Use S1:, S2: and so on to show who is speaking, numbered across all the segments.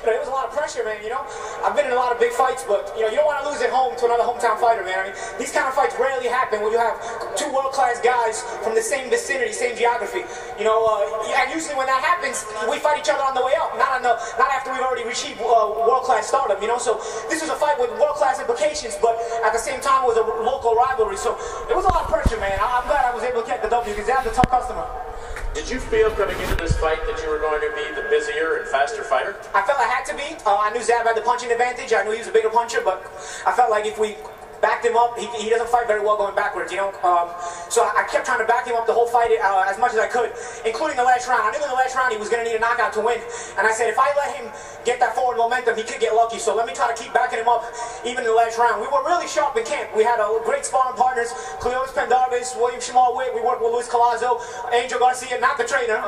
S1: there was a lot of pressure, man, I've been in a lot of big fights, but, you don't want to lose at home to another hometown fighter, man. I mean, these kind of fights rarely happen when you have two world-class guys from the same vicinity, same geography, and usually when that happens, we fight each other on the way up, not after we've already achieved world-class stardom, so this was a fight with world-class implications, but at the same time it was a local rivalry, so it was a lot of pressure, man. I'm glad I was able to get the W because Zab's a tough customer.
S2: Did you feel coming into this fight that you were going to be the busier and faster fighter?
S1: I felt I had to be. I knew Zab had the punching advantage. I knew he was a bigger puncher, but I felt like if we backed him up, he doesn't fight very well going backwards, So I kept trying to back him up the whole fight as much as I could, including the last round. I knew in the last round he was going to need a knockout to win, and I said if I let him get that forward momentum, he could get lucky. So let me try to keep backing him up even in the last round. We were really sharp in camp. We had great sparring partners, Cleotis Pendarvis, William Shamal Witt. We worked with Luis Collazo, Angel Garcia, not the trainer,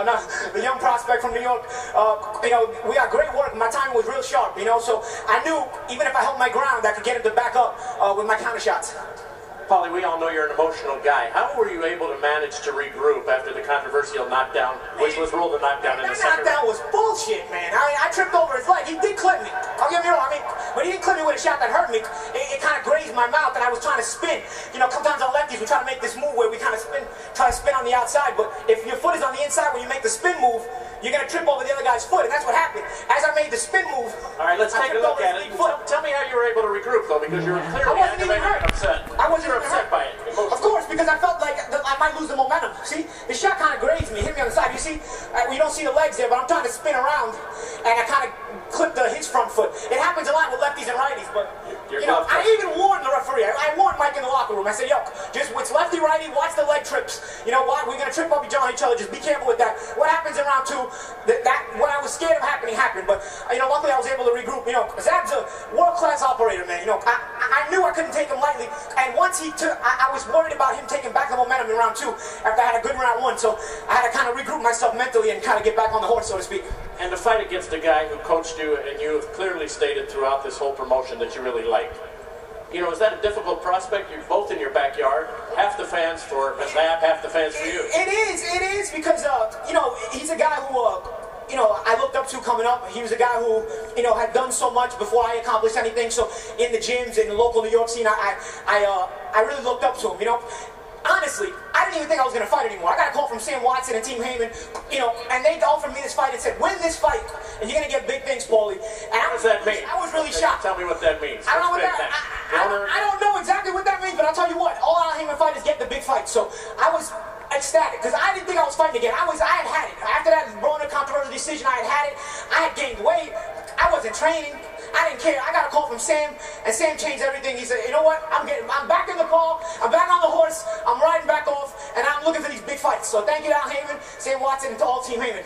S1: the young prospect from New York. We got great work. My timing was real sharp, So I knew even if I held my ground, I could get him to back up with my counter shots.
S2: Paulie, we all know you're an emotional guy. How were you able to manage to regroup after the controversial knockdown, which was ruled a knockdown in the second round?
S1: That knockdown was bullshit, man. I tripped over his leg. He did clip me. Don't get me wrong. But he didn't clip me with a shot that hurt me. It kind of grazed my mouth, and I was trying to spin. Sometimes on lefties, we try to make this move where we kind of try to spin on the outside. But if your foot is on the inside when you make the spin move, you're going to trip over the other guy's foot, and that's what happened. As I made the spin move,
S2: all right, let's take a look at it. Tell me how you were able to regroup, though, because you were clearly aggravated and upset.
S1: I wasn't
S2: even upset by it.
S1: Of course, because I felt like I might lose the momentum. See, the shot kind of grazed me, hit me on the side. You see, we don't see the legs there, but I'm trying to spin around, and I kind of clipped his front foot. It happens a lot with lefties and righties, but I even warned the referee. I warned Mike in the locker room. I said, yo, it's lefty righty. Watch the leg trips. Why we're gonna trip up each other. Just be careful with that. What happens in round two? What I was scared of happened. But luckily I was able to regroup. Zab's a world-class operator, man. I knew I couldn't take him lightly, and once he took, I was worried about him taking back the momentum in round two after I had a good round one. So I had to kind of regroup myself mentally and kind of get back on the horse, so to speak.
S2: And to fight against a guy who coached you, and you have clearly stated throughout this whole promotion that you really liked. Is that a difficult prospect? You're both in your backyard. Half the fans for Zab, half the fans for you.
S1: It is because he's a guy who I looked up to coming up. He was a guy who had done so much before I accomplished anything. So in the gyms, in the local New York scene, I really looked up to him. Honestly, I didn't even think I was going to fight anymore. I got a call from Sam Watson and Team Heyman, and they offered me this fight and said, win this fight, and you're going to get big things, Paulie. And
S2: what does that mean?
S1: I was really shocked.
S2: Tell me what that means.
S1: I don't know exactly what that means, but I'll tell you what, all our Heyman fighters get the big fight. So I was ecstatic, because I didn't think I was fighting again. I had it. After that Broner controversial decision, I had it. I had gained weight. I wasn't training. I didn't care. I got a call from Sam, and Sam changed everything. He said, you know what? I'm back in the car. I'm back on the horse. I'm riding back off, and I'm looking for these big fights. So thank you to Al Heyman, Sam Watson, and to all Team Heyman.